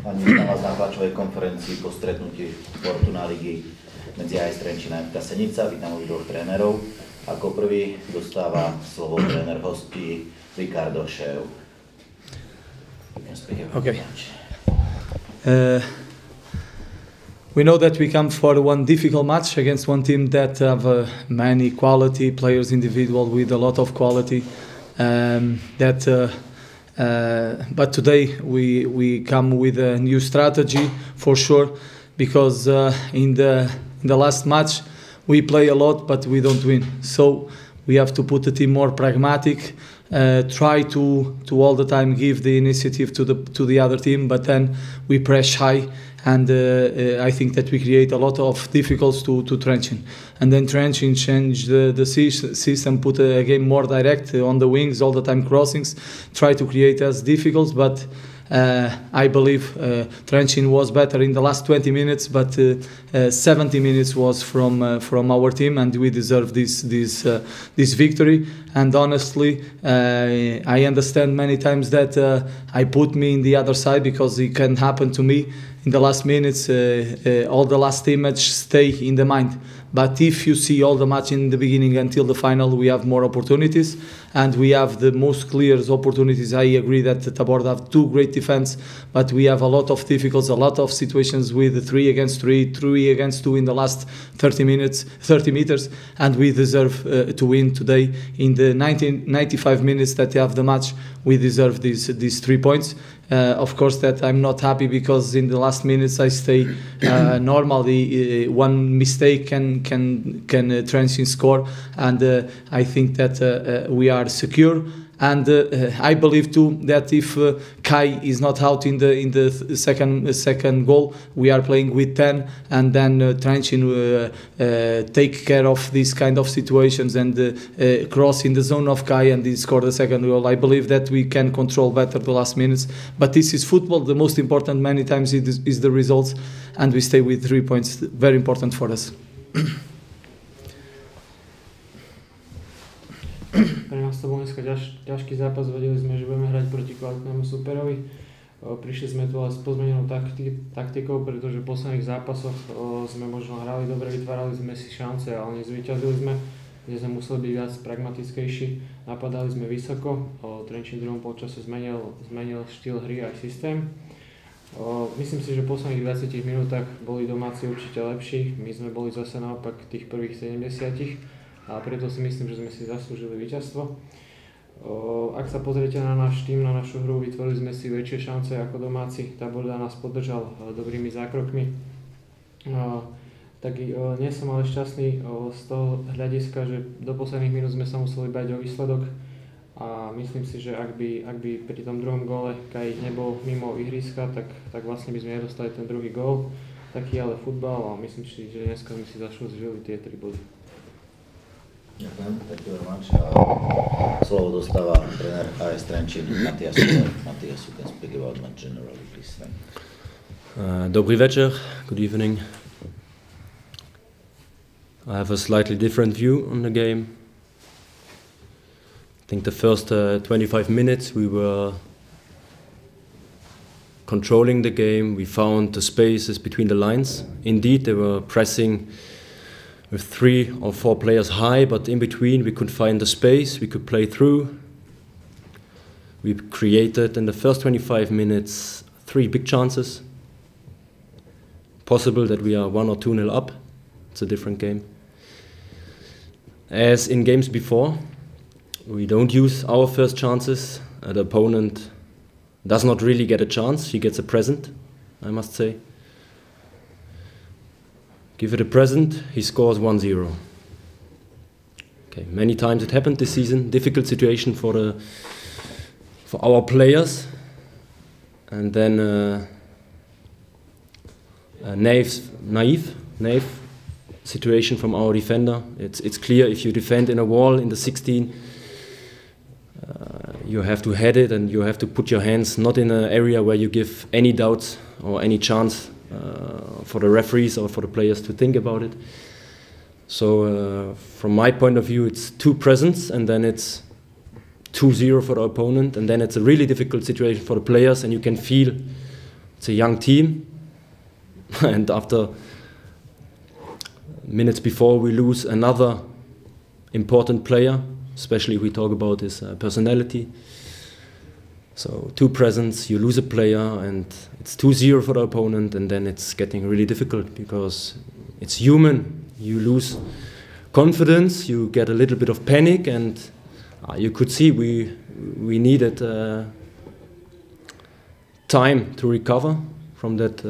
Ani vítam vás na tlačovej konferencii po stretnutí Fortuna ligy medzi AS Trenčín a Senica. Vítam dvoch trénerov. Ako prvý dostáva slovo tréner hostí Ricardo Šév. Okay. We know that we come for one difficult match against one team that have many quality players, individual with a lot of quality. But today we come with a new strategy for sure, because in the last match we play a lot but we don't win. So we have to put the team more pragmatic. Try to all the time give the initiative to the other team, but then we press high, and I think that we create a lot of difficulties to Trenčín. And then Trenčín changed the system, put a game more direct on the wings, all the time crossings, try to create as difficult, but I believe Trenčín was better in the last 20 minutes, but 70 minutes was from our team, and we deserve this victory. And honestly, I understand many times that I put me in the other side, because it can happen to me in the last minutes. All the last image stay in the mind. But if you see all the match in the beginning until the final, we have more opportunities, and we have the most clear opportunities. I agree that Tabor have two great defense, but we have a lot of difficulties, a lot of situations with 3 against 3, 3 against 2 in the last 30 meters, and we deserve to win today. In the 95 minutes that they have the match, we deserve these 3 points. Of course, that I'm not happy, because in the last minutes I stay. Normally, one mistake can Trenčín score, and I think that we are secure. And I believe too that if Kai is not out in the second goal, we are playing with 10, and then Trenčín take care of these kind of situations and cross in the zone of Kai and score the second goal. I believe that we can control better the last minutes, but this is football. The most important many times is the results, and we stay with 3 points. Very important for us. Pre nás to bol dneska ťažký zápas, vedeli sme, že budeme hrať proti kvalitnému superovi. Prišli sme tu ale s pozmenenou taktikou, pretože v posledných zápasoch sme možno hrali dobre, vytvárali sme si šance, ale nezvíťazili sme, kde sme museli byť viac pragmatickejší. Napadali sme vysoko, Trenčín v druhom polčase zmenil štýl hry aj systém. Myslím si, že v posledných 20 minútach boli domáci určite lepší, my sme boli zase naopak tých prvých 70. A preto si myslím, že sme si zaslúžili víťazstvo. Ak sa pozriete na náš tým, na našu hru, vytvorili sme si väčšie šance ako domáci. Tabor nás podržal dobrými zákrokmi. Tak nie som ale šťastný z toho hľadiska, že do posledných minút sme sa museli bať o výsledok. A myslím si, že ak by pri tom druhom góle Kai nebol mimo ihriska, tak vlastne by sme nedostali ten druhý gól. Taký ale futbal, a myslím si, že dneska sme si zaslúžili tie 3 body. Ďakujem, thank you very much. Slovo dostáva tréner AS Trenčín, Matias. Matias, you can speak about match generally, please. Dobrý večer, good evening. I have a slightly different view on the game. I think the first 25 minutes we were controlling the game, we found the spaces between the lines. Indeed, they were pressing with 3 or 4 players high, but in between we could find the space, we could play through. We created in the first 25 minutes 3 big chances. Possible that we are 1 or 2-0 up. It's a different game. As in games before, we don't use our first chances. The opponent does not really get a chance, he gets a present, I must say. Give it a present, he scores 1-0. Okay, many times it happened this season. Difficult situation for our players, and then a naive situation from our defender. It's clear if you defend in a wall in the 16, you have to head it, and you have to put your hands not in an area where you give any doubts or any chance for the referees or for the players to think about it. So from my point of view, it's 2 presents, and then it's 2-0 for the opponent, and then it's a really difficult situation for the players, and you can feel it's a young team, and after minutes before we lose another important player, especially if we talk about his personality. So 2 presents, you lose a player, and it's 2-0 for the opponent, and then it's getting really difficult because it's human. You lose confidence, you get a little bit of panic, and you could see we needed time to recover from that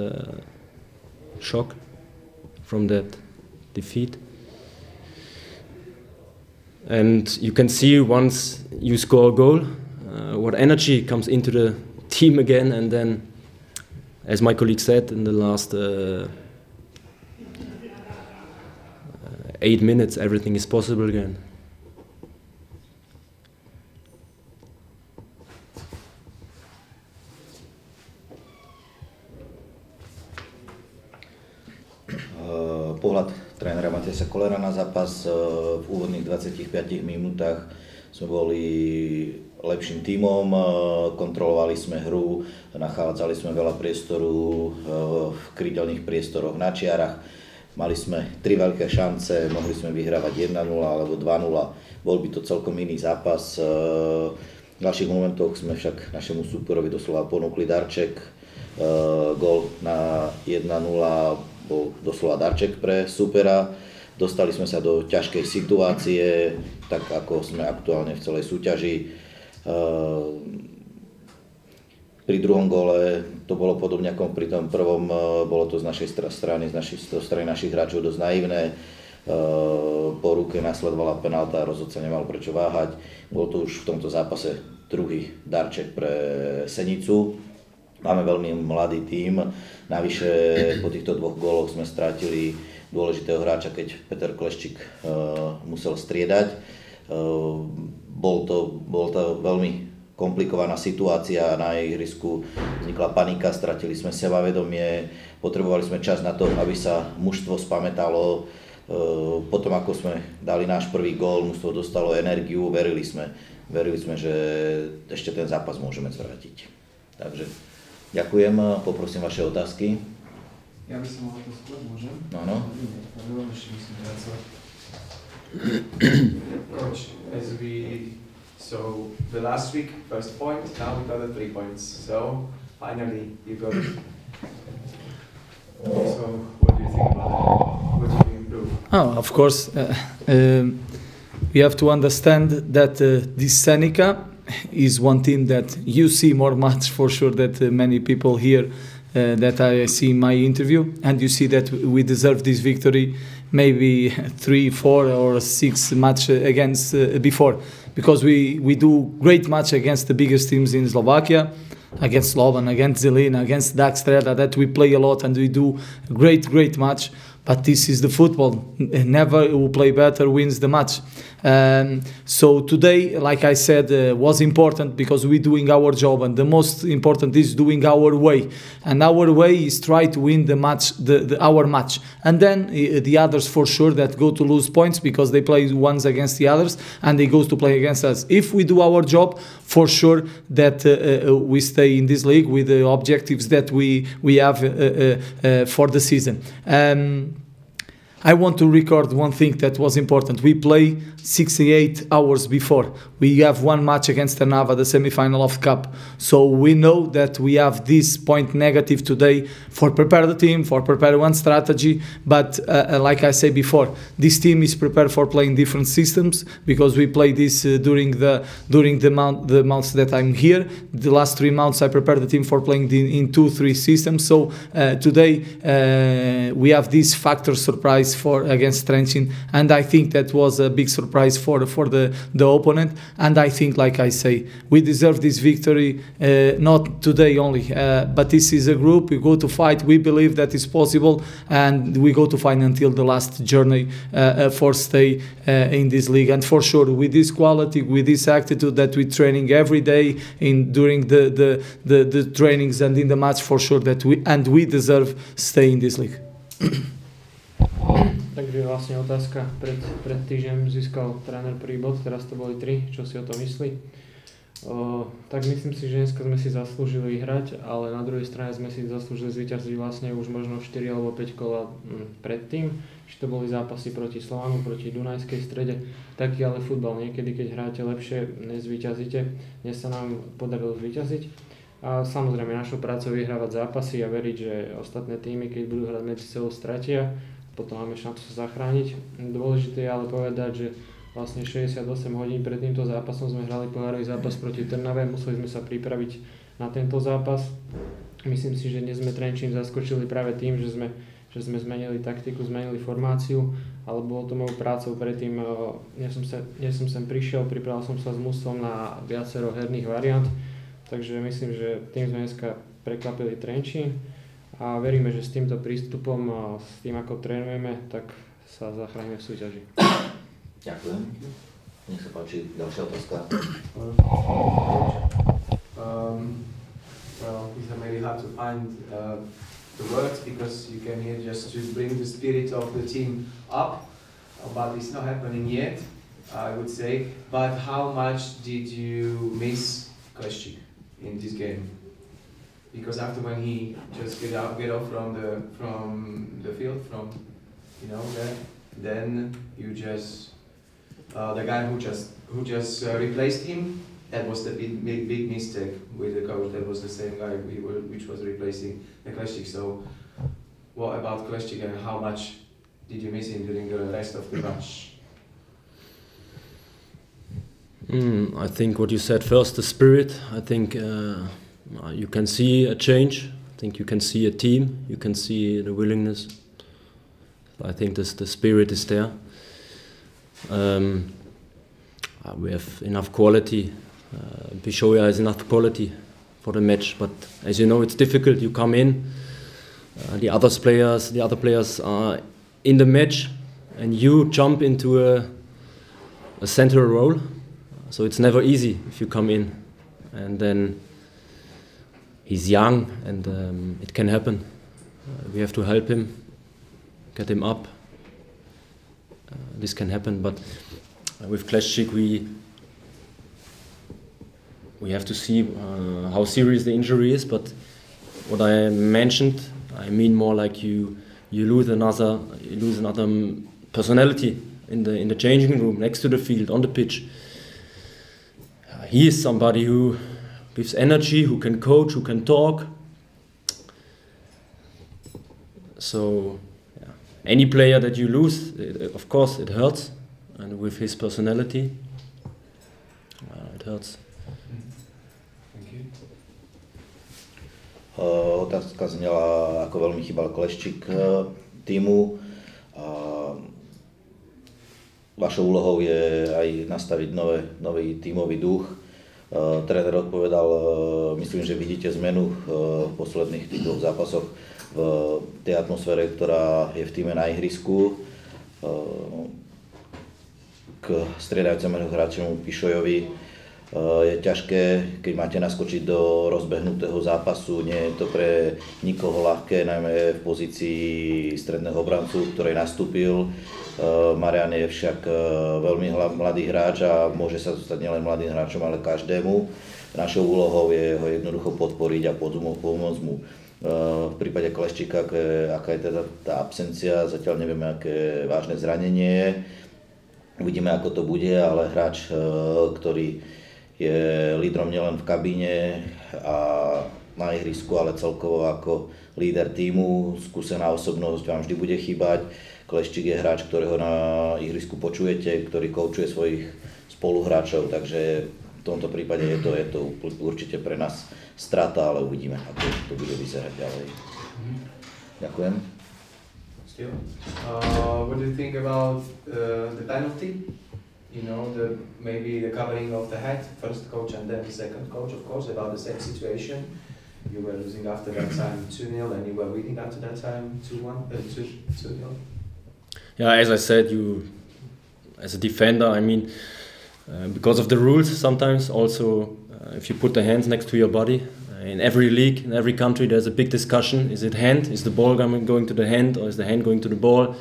shock, from that defeat. And you can see once you score a goal, what energy comes into the team again, and then, as my colleague said, in the last 8 minutes, everything is possible again. Pohľad trénera Matiasa Kollera na zápas. V úvodných 25 minútach sme boli lepším tímom, kontrolovali sme hru, nachádzali sme veľa priestoru v krídelných priestoroch na čiarach. Mali sme 3 veľké šance, mohli sme vyhrávať 1-0 alebo 2-0. Bol by to celkom iný zápas. V ďalších momentoch sme však našemu súperovi doslova ponúkli darček. Gól na 1-0 bol doslova darček pre súpera. Dostali sme sa do ťažkej situácie, tak ako sme aktuálne v celej súťaži. Pri druhom góle to bolo podobne ako pri tom prvom, bolo to z našej strany, zo strany našich hráčov dosť naivné. Po ruke nasledovala penálta, rozhodca nemal prečo váhať. Bol to už v tomto zápase druhý darček pre Senicu. Máme veľmi mladý tím, navyše po týchto 2 góloch sme strátili dôležitého hráča, keď Peter Kleščík musel striedať. Bol to veľmi komplikovaná situácia, na ihrisku vznikla panika, stratili sme sebavedomie, potrebovali sme čas na to, aby sa mužstvo spamätalo. Potom ako sme dali náš prvý gól, mužstvo dostalo energiu, verili sme, že ešte ten zápas môžeme zvrátiť. Takže ďakujem, poprosím vaše otázky. Ja by som mohol to skôr, môžem? Áno. Ešte musím pracovať. Coach, as we saw the last week, first point, now we got the 3 points. So finally you got it. So what do you think about that? What do you improve? Oh, of course, we have to understand that this Senica is one team that you see more much for sure that many people here that I see in my interview, and you see that we deserve this victory maybe 3, 4 or 6 match against before, because we do great match against the biggest teams in Slovakia, against Slovan, against Zelina, against Dakstreda, that we play a lot and we do great match. But this is the football. Never who play better wins the match. So today, like I said, was important because we're doing our job, and the most important is doing our way. And our way is try to win the match, our match. And then the others for sure that go to lose points because they play ones against the others and they go to play against us. If we do our job, for sure that we stay in this league with the objectives that we have for the season. I want to record one thing that was important. We play 68 hours before. We have one match against Trnava, the semi-final of the Cup. So we know that we have this point negative today for prepare the team, for prepare one strategy. But like I said before, this team is prepared for playing different systems because we play this during the months that I'm here. The last 3 months I prepared the team for playing in 2-3 systems. So today we have this factor surprise against Trenčín, and I think that was a big surprise for the opponent. And I think, like I say, we deserve this victory, not today only, but this is a group. We go to fight. We believe that it's possible, and we go to fight until the last journey for stay in this league. And for sure, with this quality, with this attitude that we're training every day during the trainings and in the match, for sure that we deserve stay in this league. Takže vlastne otázka, pred týždňom získal tréner prvý bod, teraz to boli 3, čo si o to myslí? Tak myslím si, že dneska sme si zaslúžili vyhrať, ale na druhej strane sme si zaslúžili zvíťaziť vlastne už možno 4 alebo 5 kola predtým. Či to boli zápasy proti Slovanu, proti Dunajskej Strede, taký ale futbal. Niekedy, keď hráte lepšie, nezvíťazíte. Dnes sa nám podarilo zvíťaziť. A samozrejme našou prácou vyhrávať zápasy a veriť, že ostatné týmy, keď budú hrať medzi sebou, stratia. Potom máme šancu sa zachrániť. Dôležité je ale povedať, že vlastne 68 hodín pred týmto zápasom sme hrali pohárový zápas proti Trnave, museli sme sa pripraviť na tento zápas. Myslím si, že dnes sme Trenčín zaskočili práve tým, že sme zmenili taktiku, zmenili formáciu, ale bolo to mojou prácou predtým. Dnes som sem prišiel, pripravil som sa s mužstvom na viacero herných variant, takže myslím, že tým sme dneska prekvapili Trenčín a veríme, že s týmto prístupom, s tým ako trénujeme, tak sa zachránime v súťaži. Ďakujem. Nech sa páči, ďalšia otázka. Well, these are maybe hard to find the words because you came here just to bring the spirit of the team up, but it's not happening yet, I would say. But how much did you miss Kleščík in this game? Because after when he just get off from the field, then you just the guy who just replaced him, that was the big mistake with the coach. That was the same guy which was replacing the Kleščík. So what about Kleščík and how much did you miss him during the rest of the match? I think what you said first, the spirit. I think you can see a change. I think you can see a team. You can see the willingness. I think the spirit is there. We have enough quality. Bishoya has enough quality for the match, but as you know, it's difficult. You come in, the other players are in the match, and you jump into a central role. So it's never easy if you come in, and then he's young, and it can happen. We have to help him, get him up. This can happen, but with Kleščík we have to see how serious the injury is. But what I mentioned, I mean more like you lose another personality in the changing room, next to the field, on the pitch. He is somebody who gives energy, who can coach, who can talk. So any player that you lose, of course, it hurts, and with his personality, it hurts. Thank you. Otázka znela, ako veľmi chýbal Kleščík týmu. Vašou úlohou je aj nastaviť nový tímový duch. Tréner odpovedal, myslím, že vidíte zmenu v posledných tých dvoch zápasoch v tej atmosfére, ktorá je v týme na ihrisku. K striedajúcemu hráčovi Pišojovi je ťažké, keď máte naskočiť do rozbehnutého zápasu. Nie je to pre nikoho ľahké, najmä v pozícii stredného obrancu, ktorej nastúpil. Marian je však veľmi mladý hráč a môže sa dostať nielen mladým hráčom, ale každému. Našou úlohou je ho jednoducho podporiť a pomôcť mu. V prípade Kleščíka, aká je teda tá absencia, zatiaľ nevieme, aké vážne zranenie je. Uvidíme, ako to bude, ale hráč, ktorý je lídrom nielen v kabíne a na ihrisku, ale celkovo ako líder tímu, skúsená osobnosť vám vždy bude chýbať. Kleščík je hráč, ktorého na ihrisku počujete, ktorý koučuje svojich spoluhráčov, takže v tomto prípade je to určite pre nás strata, ale uvidíme, ako to bude vyzerať ďalej. Ďakujem. Still, what do you think about the penalty? You know, maybe the covering of the head, first coach and then the second coach, of course, about the same situation. You were losing after that time 2-0 and you were winning after that time 2-0. Yeah, as I said, you, as a defender, I mean, because of the rules sometimes, also if you put the hands next to your body, in every league, in every country, there's a big discussion. Is it hand? Is the ball going to the hand, or is the hand going to the ball?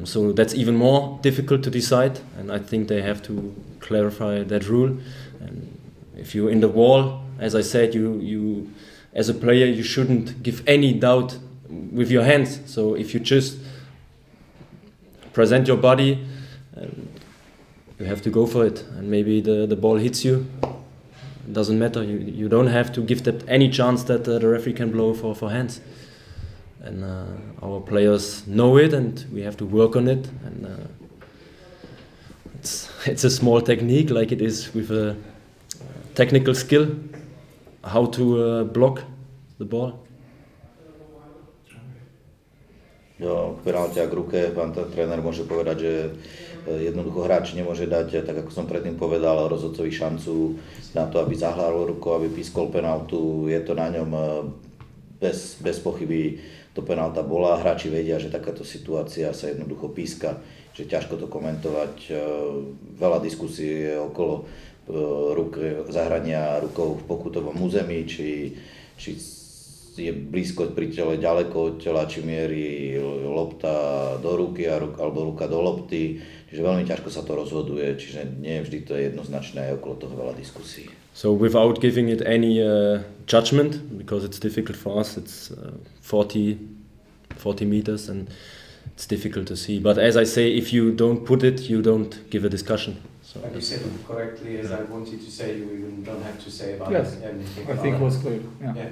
So that's even more difficult to decide, and I think they have to clarify that rule. And if you're in the wall, as I said, you as a player you shouldn't give any doubt with your hands. So if you just present your body, you have to go for it, and maybe the ball hits you. It doesn't matter. You don't have to give that any chance that the referee can blow for hands. And our players know it, and we have to work on it. And it's a small technique, like it is with a technical skill, how to block the ball. Jo, k penalte a k ruke pán tréner môže povedať, že jednoducho hráč nemôže dať, tak ako som predtým povedal, rozhodcovi šancu na to, aby zahral rukou, aby pískol penaltu. Je to na ňom bez pochyby, to penalta bola. Hráči vedia, že takáto situácia sa jednoducho píska, že ťažko to komentovať. Veľa diskusí je okolo zahrania rukou v pokutovom území, či je blízko pri tele, ďaleko od tela, či mierí lopta do ruky alebo ruka do lopty. Čiže veľmi ťažko sa to rozhoduje, čiže nie vždy to je jednoznačné, aj okolo toho veľa diskusí. So without giving it any judgment, because it's difficult for us, it's 40 meters and it's difficult to see. But as I say, if you don't put it, you don't give a discussion. So you said it correctly, as I wanted to say, you even don't have to say about yes, anything. I think it was clear. Yeah. Yeah.